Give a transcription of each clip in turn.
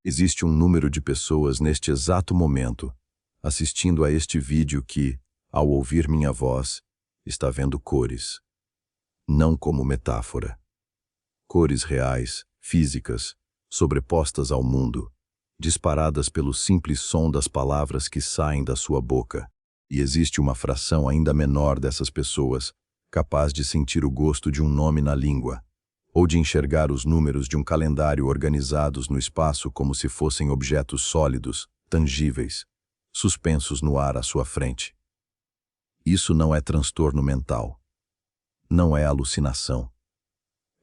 Existe um número de pessoas neste exato momento assistindo a este vídeo que, ao ouvir minha voz, está vendo cores. Não como metáfora. Cores reais, físicas, sobrepostas ao mundo, disparadas pelo simples som das palavras que saem da sua boca. E existe uma fração ainda menor dessas pessoas, capaz de sentir o gosto de um nome na língua, ou de enxergar os números de um calendário organizados no espaço como se fossem objetos sólidos, tangíveis, suspensos no ar à sua frente. Isso não é transtorno mental. Não é alucinação.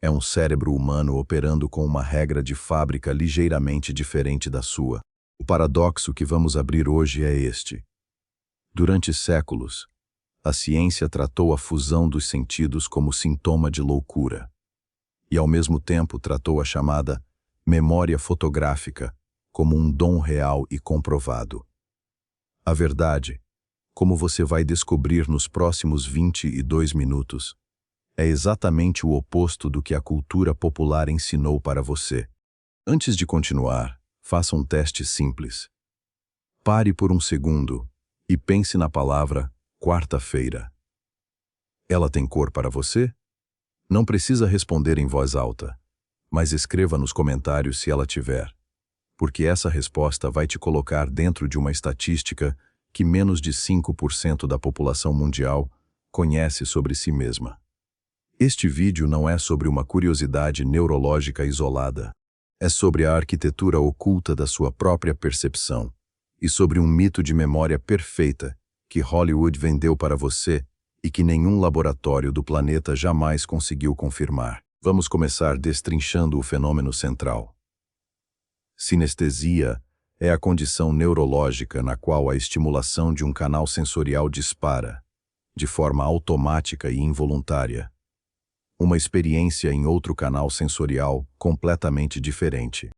É um cérebro humano operando com uma regra de fábrica ligeiramente diferente da sua. O paradoxo que vamos abrir hoje é este. Durante séculos, a ciência tratou a fusão dos sentidos como sintoma de loucura. E ao mesmo tempo tratou a chamada memória fotográfica como um dom real e comprovado. A verdade, como você vai descobrir nos próximos 22 minutos, é exatamente o oposto do que a cultura popular ensinou para você. Antes de continuar, faça um teste simples. Pare por um segundo e pense na palavra quarta-feira. Ela tem cor para você? Não precisa responder em voz alta, mas escreva nos comentários se ela tiver, porque essa resposta vai te colocar dentro de uma estatística que menos de 5% da população mundial conhece sobre si mesma. Este vídeo não é sobre uma curiosidade neurológica isolada. É sobre a arquitetura oculta da sua própria percepção e sobre um mito de memória perfeita que Hollywood vendeu para você e que nenhum laboratório do planeta jamais conseguiu confirmar. Vamos começar destrinchando o fenômeno central. Sinestesia é a condição neurológica na qual a estimulação de um canal sensorial dispara, de forma automática e involuntária, uma experiência em outro canal sensorial completamente diferente.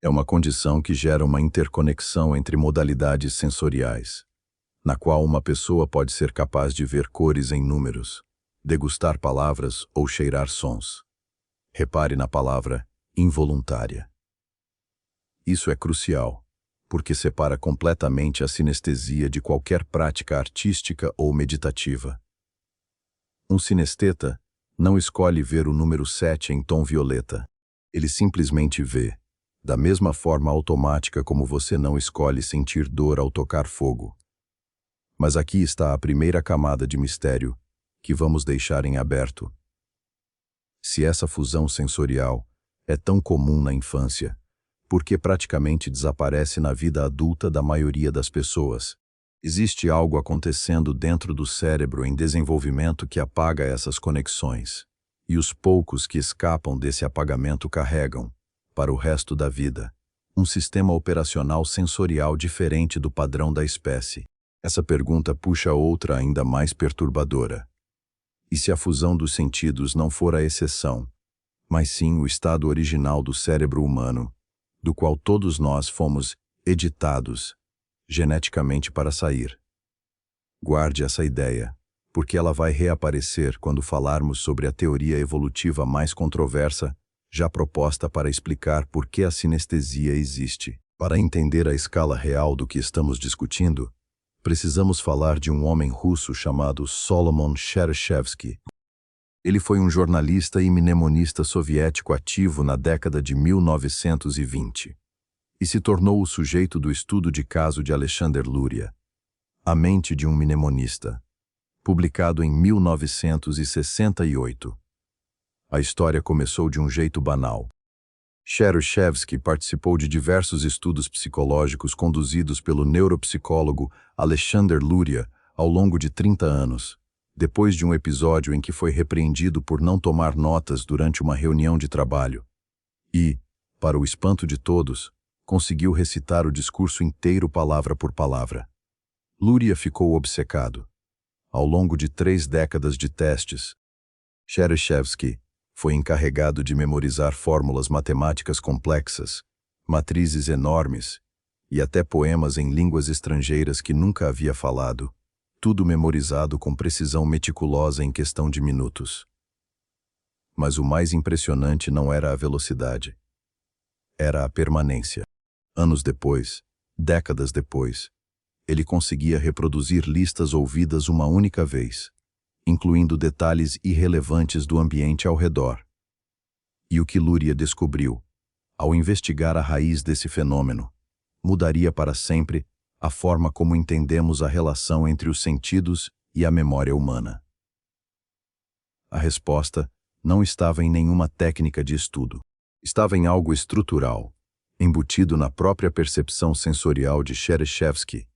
É uma condição que gera uma interconexão entre modalidades sensoriais, na qual uma pessoa pode ser capaz de ver cores em números, degustar palavras ou cheirar sons. Repare na palavra involuntária. Isso é crucial, porque separa completamente a sinestesia de qualquer prática artística ou meditativa. Um sinesteta não escolhe ver o número 7 em tom violeta. Ele simplesmente vê, da mesma forma automática como você não escolhe sentir dor ao tocar fogo. Mas aqui está a primeira camada de mistério, que vamos deixar em aberto. Se essa fusão sensorial é tão comum na infância, por que praticamente desaparece na vida adulta da maioria das pessoas? Existe algo acontecendo dentro do cérebro em desenvolvimento que apaga essas conexões, e os poucos que escapam desse apagamento carregam, para o resto da vida, um sistema operacional sensorial diferente do padrão da espécie. Essa pergunta puxa outra ainda mais perturbadora. E se a fusão dos sentidos não for a exceção, mas sim o estado original do cérebro humano, do qual todos nós fomos editados geneticamente para sair? Guarde essa ideia, porque ela vai reaparecer quando falarmos sobre a teoria evolutiva mais controversa, já proposta para explicar por que a sinestesia existe. Para entender a escala real do que estamos discutindo, precisamos falar de um homem russo chamado Solomon Chereshevsky. Ele foi um jornalista e mnemonista soviético ativo na década de 1920 e se tornou o sujeito do estudo de caso de Alexander Luria, A Mente de um Mnemonista, publicado em 1968. A história começou de um jeito banal. Chereshevsky participou de diversos estudos psicológicos conduzidos pelo neuropsicólogo Alexander Luria ao longo de 30 anos, depois de um episódio em que foi repreendido por não tomar notas durante uma reunião de trabalho. E, para o espanto de todos, conseguiu recitar o discurso inteiro palavra por palavra. Luria ficou obcecado. Ao longo de 3 décadas de testes, Chereshevsky foi encarregado de memorizar fórmulas matemáticas complexas, matrizes enormes e até poemas em línguas estrangeiras que nunca havia falado, tudo memorizado com precisão meticulosa em questão de minutos. Mas o mais impressionante não era a velocidade, era a permanência. Anos depois, décadas depois, ele conseguia reproduzir listas ouvidas uma única vez, incluindo detalhes irrelevantes do ambiente ao redor. E o que Luria descobriu, ao investigar a raiz desse fenômeno, mudaria para sempre a forma como entendemos a relação entre os sentidos e a memória humana. A resposta não estava em nenhuma técnica de estudo. Estava em algo estrutural, embutido na própria percepção sensorial de Cheryshev,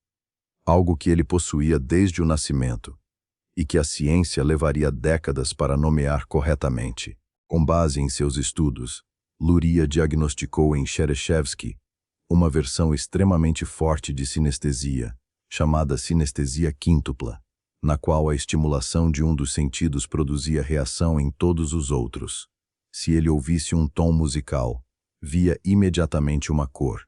algo que ele possuía desde o nascimento, e que a ciência levaria décadas para nomear corretamente. Com base em seus estudos, Luria diagnosticou em Cheryshev uma versão extremamente forte de sinestesia, chamada sinestesia quíntupla, na qual a estimulação de um dos sentidos produzia reação em todos os outros. Se ele ouvisse um tom musical, via imediatamente uma cor,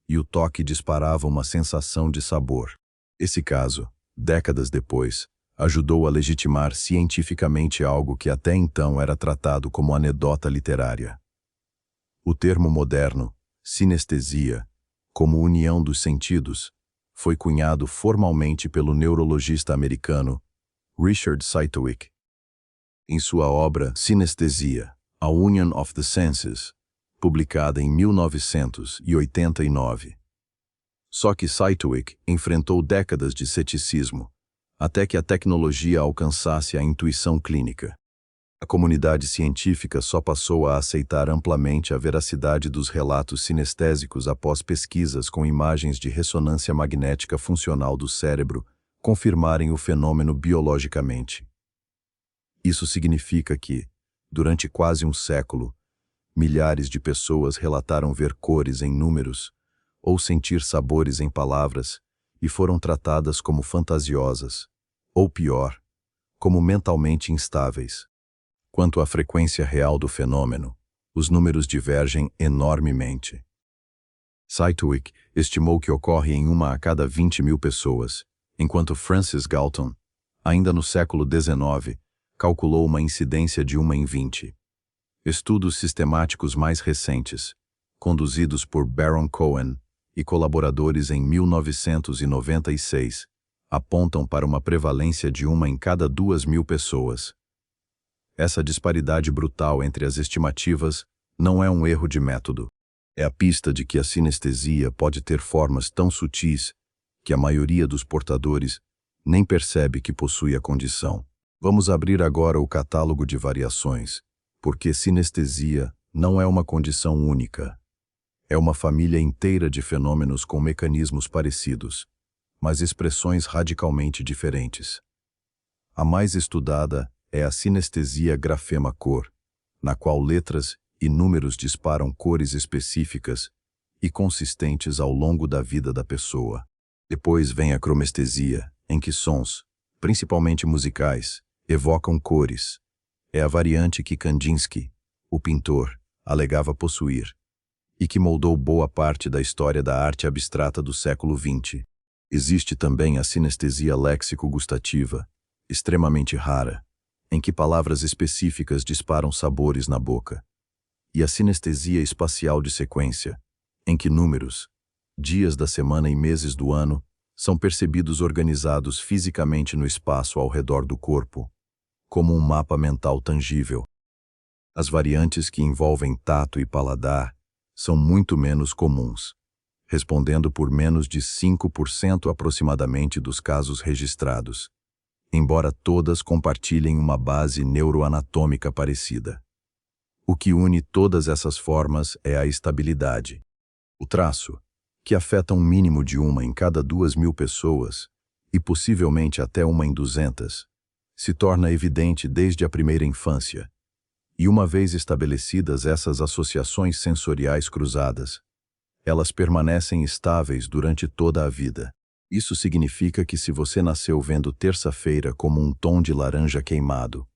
e o toque disparava uma sensação de sabor. Esse caso, décadas depois, ajudou a legitimar cientificamente algo que até então era tratado como anedota literária. O termo moderno, sinestesia, como união dos sentidos, foi cunhado formalmente pelo neurologista americano Richard Cytowic. Em sua obra Sinestesia, A Union of the Senses, publicada em 1989. Só que Cytowic enfrentou décadas de ceticismo, até que a tecnologia alcançasse a intuição clínica. A comunidade científica só passou a aceitar amplamente a veracidade dos relatos sinestésicos após pesquisas com imagens de ressonância magnética funcional do cérebro confirmarem o fenômeno biologicamente. Isso significa que, durante quase um século, milhares de pessoas relataram ver cores em números ou sentir sabores em palavras e foram tratadas como fantasiosas, ou pior, como mentalmente instáveis. Quanto à frequência real do fenômeno, os números divergem enormemente. Cytowic estimou que ocorre em 1 a cada 20.000 pessoas, enquanto Francis Galton, ainda no século XIX, calculou uma incidência de 1 em 20. Estudos sistemáticos mais recentes, conduzidos por Baron Cohen e colaboradores em 1996, apontam para uma prevalência de 1 em cada 2.000 pessoas. Essa disparidade brutal entre as estimativas não é um erro de método. É a pista de que a sinestesia pode ter formas tão sutis que a maioria dos portadores nem percebe que possui a condição. Vamos abrir agora o catálogo de variações, porque sinestesia não é uma condição única. É uma família inteira de fenômenos com mecanismos parecidos, mas expressões radicalmente diferentes. A mais estudada é a sinestesia grafema-cor, na qual letras e números disparam cores específicas e consistentes ao longo da vida da pessoa. Depois vem a cromestesia, em que sons, principalmente musicais, evocam cores. É a variante que Kandinsky, o pintor, alegava possuir, e que moldou boa parte da história da arte abstrata do século XX. Existe também a sinestesia léxico-gustativa, extremamente rara, em que palavras específicas disparam sabores na boca, e a sinestesia espacial de sequência, em que números, dias da semana e meses do ano são percebidos organizados fisicamente no espaço ao redor do corpo, como um mapa mental tangível. As variantes que envolvem tato e paladar são muito menos comuns, respondendo por menos de 5% aproximadamente dos casos registrados, embora todas compartilhem uma base neuroanatômica parecida. O que une todas essas formas é a estabilidade. O traço, que afeta um mínimo de 1 em cada 2.000 pessoas, e possivelmente até 1 em 200, se torna evidente desde a primeira infância, e uma vez estabelecidas essas associações sensoriais cruzadas, elas permanecem estáveis durante toda a vida. Isso significa que se você nasceu vendo terça-feira como um tom de laranja queimado,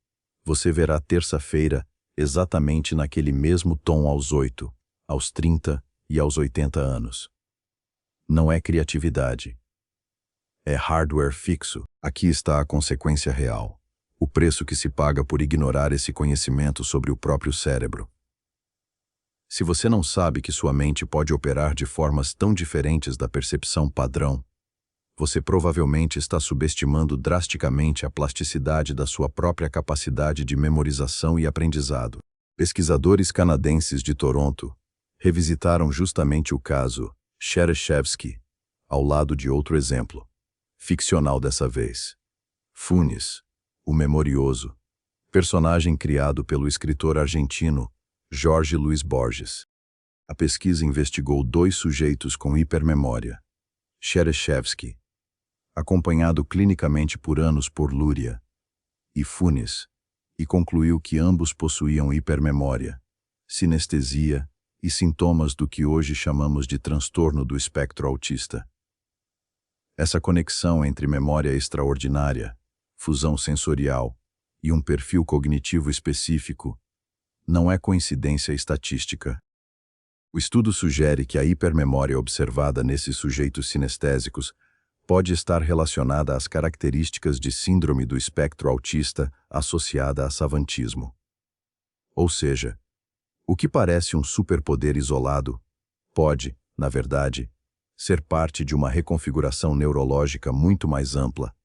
você verá terça-feira exatamente naquele mesmo tom aos 8, aos 30 e aos 80 anos. Não é criatividade. É hardware fixo. Aqui está a consequência real. O preço que se paga por ignorar esse conhecimento sobre o próprio cérebro. Se você não sabe que sua mente pode operar de formas tão diferentes da percepção padrão, você provavelmente está subestimando drasticamente a plasticidade da sua própria capacidade de memorização e aprendizado. Pesquisadores canadenses de Toronto revisitaram justamente o caso Chereshevsky, ao lado de outro exemplo, ficcional dessa vez. Funes, o Memorioso, personagem criado pelo escritor argentino Jorge Luis Borges. A pesquisa investigou 2 sujeitos com hipermemória, Chereshevsky, acompanhado clinicamente por anos por Luria, e Funes, e concluiu que ambos possuíam hipermemória, sinestesia e sintomas do que hoje chamamos de transtorno do espectro autista. Essa conexão entre memória extraordinária, fusão sensorial e um perfil cognitivo específico não é coincidência estatística. O estudo sugere que a hipermemória observada nesses sujeitos sinestésicos pode estar relacionada às características de síndrome do espectro autista associada a savantismo. Ou seja, o que parece um superpoder isolado pode, na verdade, ser parte de uma reconfiguração neurológica muito mais ampla,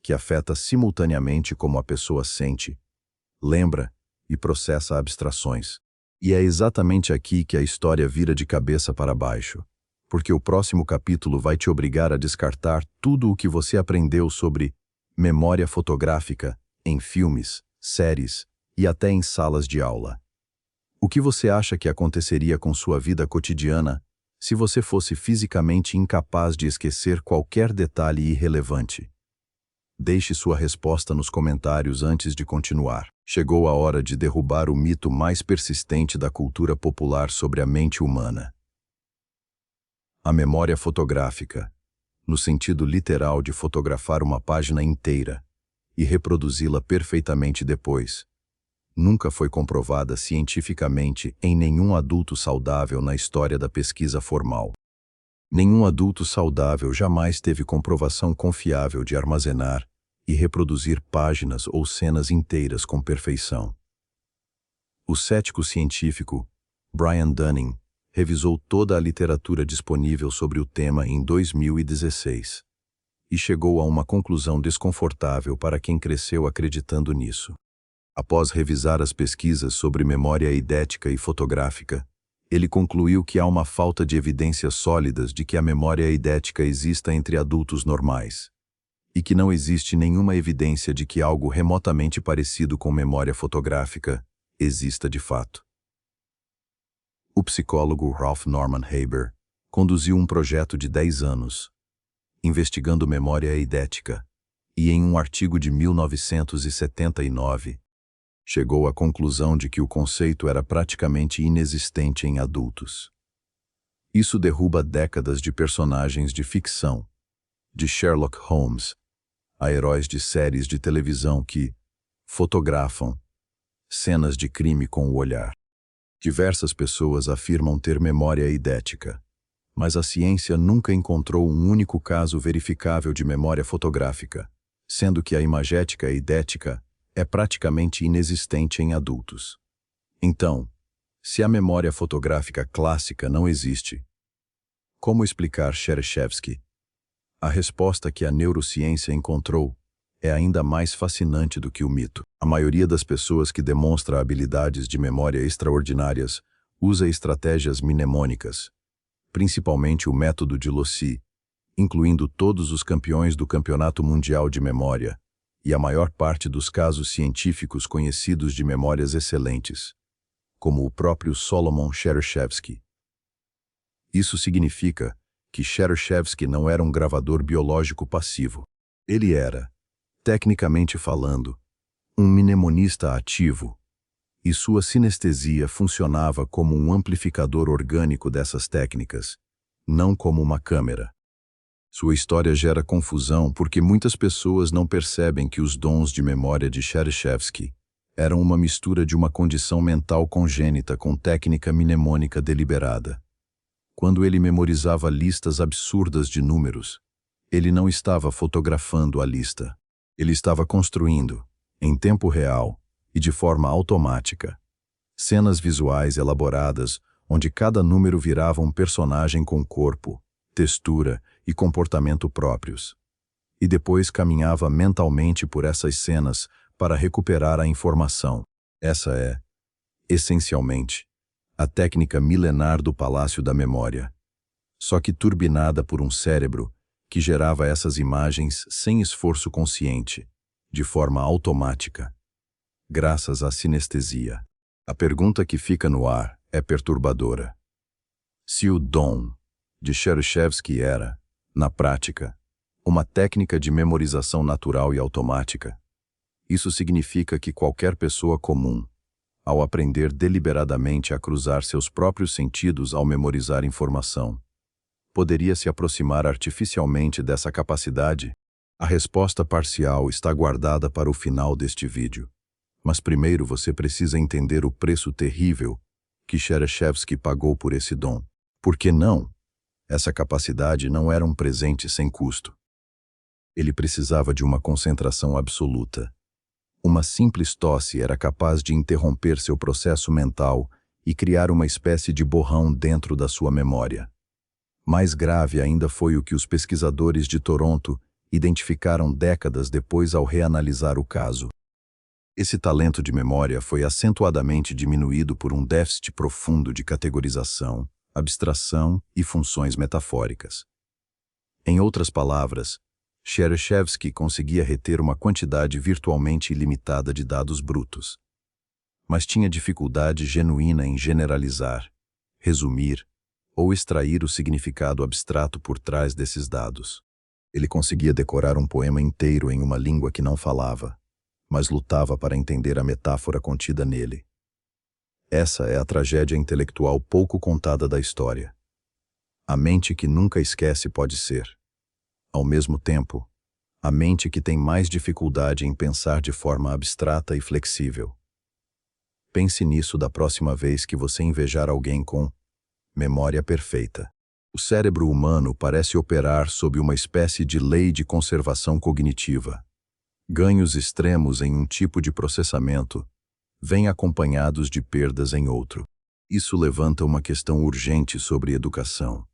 que afeta simultaneamente como a pessoa sente, lembra e processa abstrações. E é exatamente aqui que a história vira de cabeça para baixo, porque o próximo capítulo vai te obrigar a descartar tudo o que você aprendeu sobre memória fotográfica em filmes, séries e até em salas de aula. O que você acha que aconteceria com sua vida cotidiana se você fosse fisicamente incapaz de esquecer qualquer detalhe irrelevante? Deixe sua resposta nos comentários antes de continuar. Chegou a hora de derrubar o mito mais persistente da cultura popular sobre a mente humana. A memória fotográfica, no sentido literal de fotografar uma página inteira e reproduzi-la perfeitamente depois, nunca foi comprovada cientificamente em nenhum adulto saudável na história da pesquisa formal. Nenhum adulto saudável jamais teve comprovação confiável de armazenar e reproduzir páginas ou cenas inteiras com perfeição. O cético científico Brian Dunning revisou toda a literatura disponível sobre o tema em 2016 e chegou a uma conclusão desconfortável para quem cresceu acreditando nisso. Após revisar as pesquisas sobre memória eidética e fotográfica, ele concluiu que há uma falta de evidências sólidas de que a memória eidética exista entre adultos normais, e que não existe nenhuma evidência de que algo remotamente parecido com memória fotográfica exista de fato. O psicólogo Ralph Norman Haber conduziu um projeto de 10 anos, investigando memória eidética, e em um artigo de 1979, chegou à conclusão de que o conceito era praticamente inexistente em adultos. Isso derruba décadas de personagens de ficção, de Sherlock Holmes, a heróis de séries de televisão que fotografam cenas de crime com o olhar. Diversas pessoas afirmam ter memória eidética, mas a ciência nunca encontrou um único caso verificável de memória fotográfica, sendo que a imagética eidética é praticamente inexistente em adultos. Então, se a memória fotográfica clássica não existe, como explicar Chereshevsky? A resposta que a neurociência encontrou é ainda mais fascinante do que o mito. A maioria das pessoas que demonstra habilidades de memória extraordinárias usa estratégias mnemônicas, principalmente o método de Loci, incluindo todos os campeões do Campeonato Mundial de Memória e a maior parte dos casos científicos conhecidos de memórias excelentes, como o próprio Solomon Chereshevsky. Isso significa que Chereshevsky não era um gravador biológico passivo. Ele era, tecnicamente falando, um mnemonista ativo, e sua sinestesia funcionava como um amplificador orgânico dessas técnicas, não como uma câmera. Sua história gera confusão porque muitas pessoas não percebem que os dons de memória de Chereshevsky eram uma mistura de uma condição mental congênita com técnica mnemônica deliberada. Quando ele memorizava listas absurdas de números, ele não estava fotografando a lista. Ele estava construindo, em tempo real e de forma automática, cenas visuais elaboradas onde cada número virava um personagem com corpo, textura e comportamento próprios. E depois caminhava mentalmente por essas cenas para recuperar a informação. Essa é, essencialmente, a técnica milenar do Palácio da Memória, só que turbinada por um cérebro que gerava essas imagens sem esforço consciente, de forma automática, graças à sinestesia. A pergunta que fica no ar é perturbadora. Se o dom de Cherysheevsky era, na prática, uma técnica de memorização natural e automática, isso significa que qualquer pessoa comum, ao aprender deliberadamente a cruzar seus próprios sentidos ao memorizar informação, poderia se aproximar artificialmente dessa capacidade? A resposta parcial está guardada para o final deste vídeo. Mas primeiro você precisa entender o preço terrível que Cherysheevsky pagou por esse dom. Por que não? Essa capacidade não era um presente sem custo. Ele precisava de uma concentração absoluta. Uma simples tosse era capaz de interromper seu processo mental e criar uma espécie de borrão dentro da sua memória. Mais grave ainda foi o que os pesquisadores de Toronto identificaram décadas depois ao reanalisar o caso. Esse talento de memória foi acentuadamente diminuído por um déficit profundo de categorização, abstração e funções metafóricas. Em outras palavras, Cherysheevsky conseguia reter uma quantidade virtualmente ilimitada de dados brutos, mas tinha dificuldade genuína em generalizar, resumir ou extrair o significado abstrato por trás desses dados. Ele conseguia decorar um poema inteiro em uma língua que não falava, mas lutava para entender a metáfora contida nele. Essa é a tragédia intelectual pouco contada da história. A mente que nunca esquece pode ser, ao mesmo tempo, a mente que tem mais dificuldade em pensar de forma abstrata e flexível. Pense nisso da próxima vez que você invejar alguém com memória perfeita. O cérebro humano parece operar sob uma espécie de lei de conservação cognitiva. Ganhos extremos em um tipo de processamento vêm acompanhados de perdas em outro. Isso levanta uma questão urgente sobre educação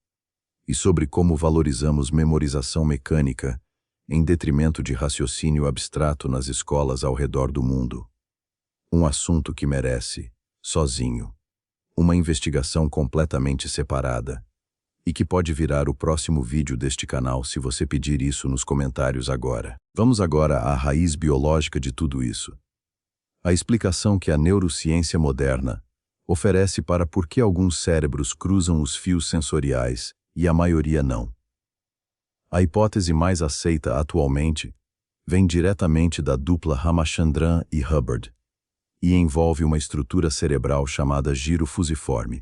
e sobre como valorizamos memorização mecânica em detrimento de raciocínio abstrato nas escolas ao redor do mundo. Um assunto que merece, sozinho, uma investigação completamente separada e que pode virar o próximo vídeo deste canal se você pedir isso nos comentários agora. Vamos agora à raiz biológica de tudo isso. A explicação que a neurociência moderna oferece para por que alguns cérebros cruzam os fios sensoriais e a maioria não. A hipótese mais aceita atualmente vem diretamente da dupla Ramachandran e Hubbard e envolve uma estrutura cerebral chamada giro fusiforme.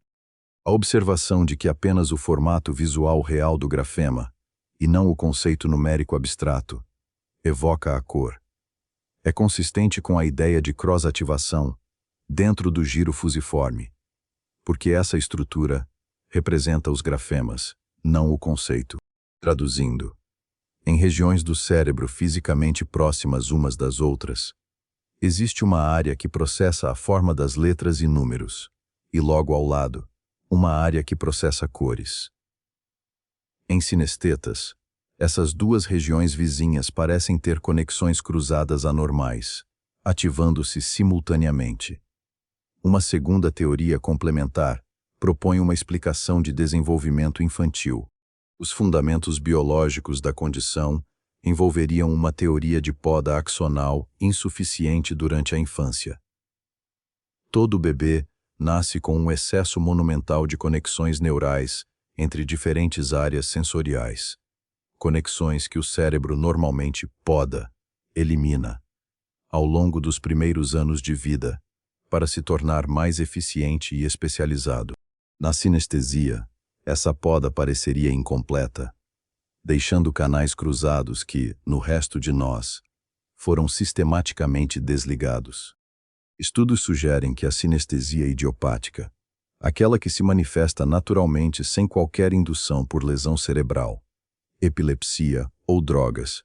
A observação de que apenas o formato visual real do grafema, e não o conceito numérico abstrato, evoca a cor, é consistente com a ideia de cross-ativação dentro do giro fusiforme, porque essa estrutura representa os grafemas, não o conceito. Traduzindo, em regiões do cérebro fisicamente próximas umas das outras, existe uma área que processa a forma das letras e números, e logo ao lado, uma área que processa cores. Em sinestetas, essas duas regiões vizinhas parecem ter conexões cruzadas anormais, ativando-se simultaneamente. Uma segunda teoria complementar propõe uma explicação de desenvolvimento infantil. Os fundamentos biológicos da condição envolveriam uma teoria de poda axonal insuficiente durante a infância. Todo bebê nasce com um excesso monumental de conexões neurais entre diferentes áreas sensoriais, conexões que o cérebro normalmente poda, elimina, ao longo dos primeiros anos de vida, para se tornar mais eficiente e especializado. Na sinestesia, essa poda pareceria incompleta, deixando canais cruzados que, no resto de nós, foram sistematicamente desligados. Estudos sugerem que a sinestesia idiopática, aquela que se manifesta naturalmente sem qualquer indução por lesão cerebral, epilepsia ou drogas,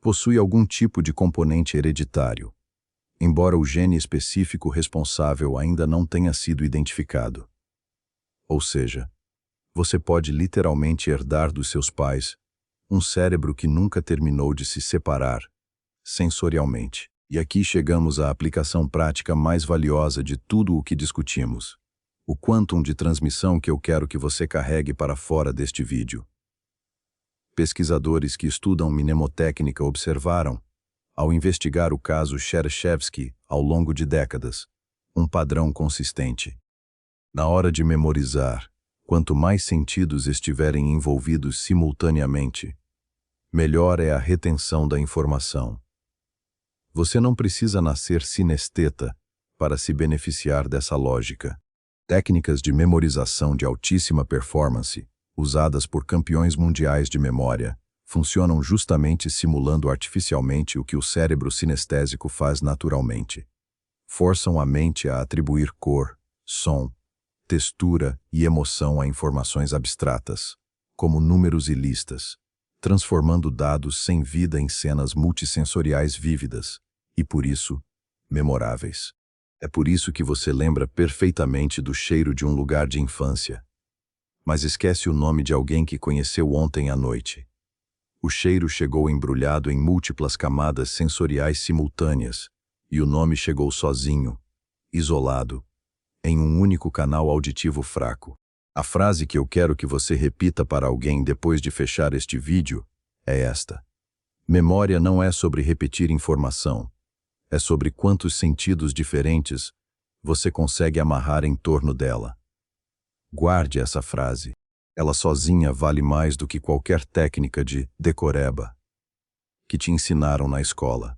possui algum tipo de componente hereditário, embora o gene específico responsável ainda não tenha sido identificado. Ou seja, você pode literalmente herdar dos seus pais um cérebro que nunca terminou de se separar sensorialmente. E aqui chegamos à aplicação prática mais valiosa de tudo o que discutimos. O quantum de transmissão que eu quero que você carregue para fora deste vídeo. Pesquisadores que estudam mnemotécnica observaram, ao investigar o caso Cherchevsky ao longo de décadas, um padrão consistente. Na hora de memorizar, quanto mais sentidos estiverem envolvidos simultaneamente, melhor é a retenção da informação. Você não precisa nascer sinesteta para se beneficiar dessa lógica. Técnicas de memorização de altíssima performance, usadas por campeões mundiais de memória, funcionam justamente simulando artificialmente o que o cérebro sinestésico faz naturalmente. Forçam a mente a atribuir cor, som, textura e emoção a informações abstratas, como números e listas, transformando dados sem vida em cenas multissensoriais vívidas e, por isso, memoráveis. É por isso que você lembra perfeitamente do cheiro de um lugar de infância, mas esquece o nome de alguém que conheceu ontem à noite. O cheiro chegou embrulhado em múltiplas camadas sensoriais simultâneas, e o nome chegou sozinho, isolado, em um único canal auditivo fraco. A frase que eu quero que você repita para alguém depois de fechar este vídeo é esta: memória não é sobre repetir informação, é sobre quantos sentidos diferentes você consegue amarrar em torno dela. Guarde essa frase. Ela sozinha vale mais do que qualquer técnica de decoreba que te ensinaram na escola,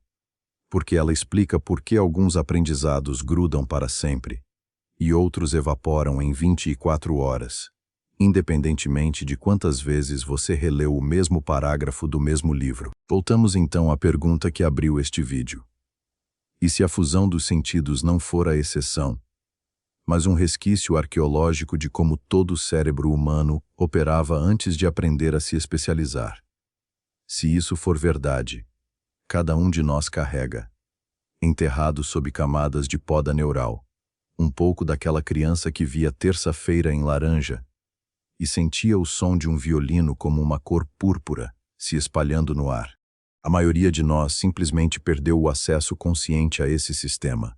porque ela explica por que alguns aprendizados grudam para sempre e outros evaporam em 24 horas, independentemente de quantas vezes você releu o mesmo parágrafo do mesmo livro. Voltamos então à pergunta que abriu este vídeo. E se a fusão dos sentidos não for a exceção, mas um resquício arqueológico de como todo o cérebro humano operava antes de aprender a se especializar? Se isso for verdade, cada um de nós carrega, enterrado sob camadas de poda neural, um pouco daquela criança que via terça-feira em laranja e sentia o som de um violino como uma cor púrpura se espalhando no ar. A maioria de nós simplesmente perdeu o acesso consciente a esse sistema.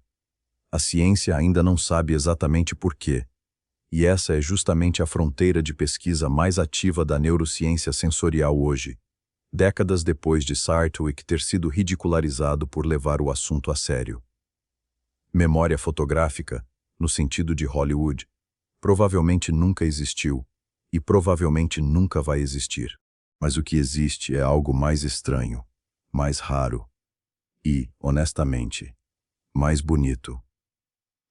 A ciência ainda não sabe exatamente por quê, e essa é justamente a fronteira de pesquisa mais ativa da neurociência sensorial hoje, décadas depois de Sartwig ter sido ridicularizado por levar o assunto a sério. Memória fotográfica, no sentido de Hollywood, provavelmente nunca existiu e provavelmente nunca vai existir. Mas o que existe é algo mais estranho, mais raro e, honestamente, mais bonito.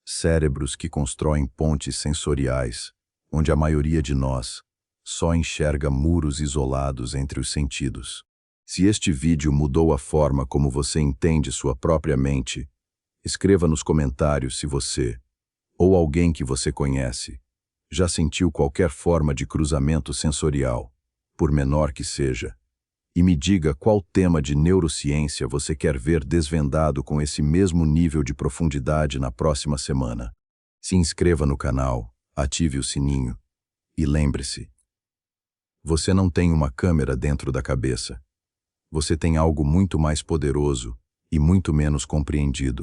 Cérebros que constroem pontes sensoriais, onde a maioria de nós só enxerga muros isolados entre os sentidos. Se este vídeo mudou a forma como você entende sua própria mente, escreva nos comentários se você, ou alguém que você conhece, já sentiu qualquer forma de cruzamento sensorial, por menor que seja, e me diga qual tema de neurociência você quer ver desvendado com esse mesmo nível de profundidade na próxima semana. Se inscreva no canal, ative o sininho e lembre-se, você não tem uma câmera dentro da cabeça. Você tem algo muito mais poderoso e muito menos compreendido.